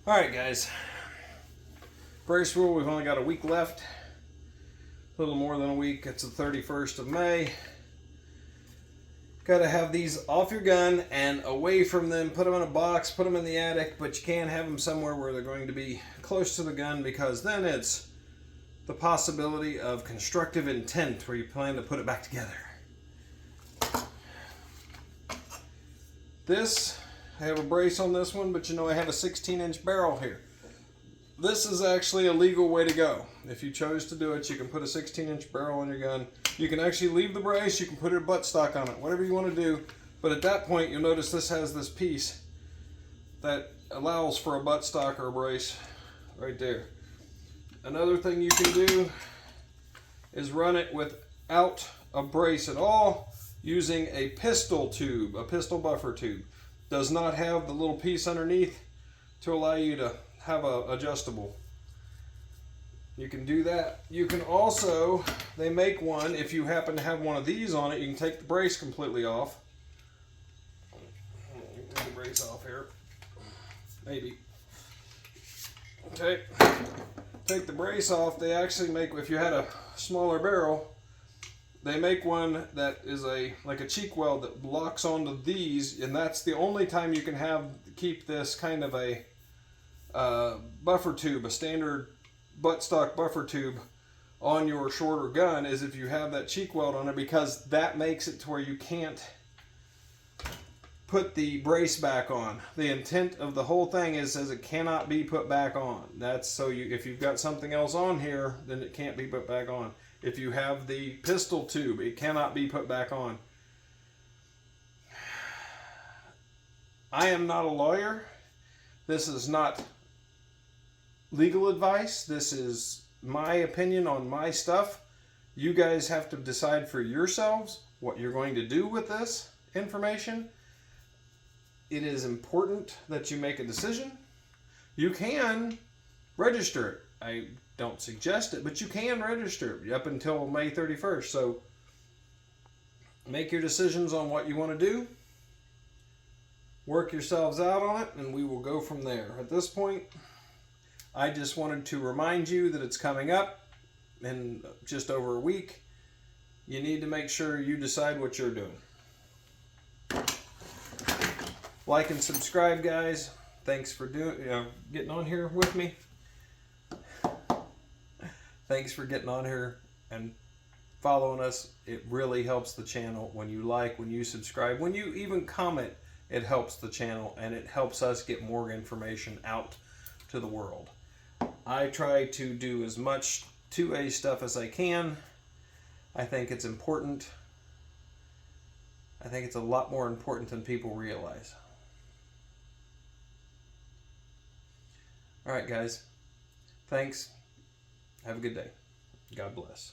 Alright guys, brace rule, we've only got a week left, a little more than a week. It's the 31st of May. Got to have these off your gun and away from them. Put them in a box, put them in the attic, but you can't have them somewhere where they're going to be close to the gun, because then it's the possibility of constructive intent where you plan to put it back together. This, I have a brace on this one, but you know I have a 16-inch barrel here. This is actually a legal way to go. If you chose to do it, you can put a 16-inch barrel on your gun. You can actually leave the brace, you can put a buttstock on it, whatever you want to do. But at that point, you'll notice this has this piece that allows for a buttstock or a brace right there. Another thing you can do is run it without a brace at all, using a pistol tube, a pistol buffer tube. Does not have the little piece underneath to allow you to have a adjustable. You can do that. You can also, they make one, if you happen to have one of these on it, you can take the brace completely off. Take the brace off here. Maybe. Okay. Take the brace off. They actually make, if you had a smaller barrel, they make one that is like a cheek weld that locks onto these, and that's the only time you can keep this kind of a buffer tube, a standard buttstock buffer tube on your shorter gun, is if you have that cheek weld on it, because that makes it to where you can't put the brace back on. The intent of the whole thing is it cannot be put back on. That's so if you've got something else on here, then it can't be put back on. If you have the pistol tube, it cannot be put back on. I am not a lawyer. This is not legal advice. This is my opinion on my stuff. You guys have to decide for yourselves what you're going to do with this information. It is important that you make a decision. You can register it. I don't suggest it, but you can register it up until May 31st. So make your decisions on what you want to do. Work yourselves out on it, and we will go from there. At this point, I just wanted to remind you that it's coming up in just over a week. You need to make sure you decide what you're doing. Like and subscribe, guys. Thanks for getting on here with me. Thanks for getting on here and following us. It really helps the channel when you like, when you subscribe, when you even comment. It helps the channel, and it helps us get more information out to the world. I try to do as much 2A stuff as I can. I think it's important. I think it's a lot more important than people realize. All right, guys. Thanks. Have a good day. God bless.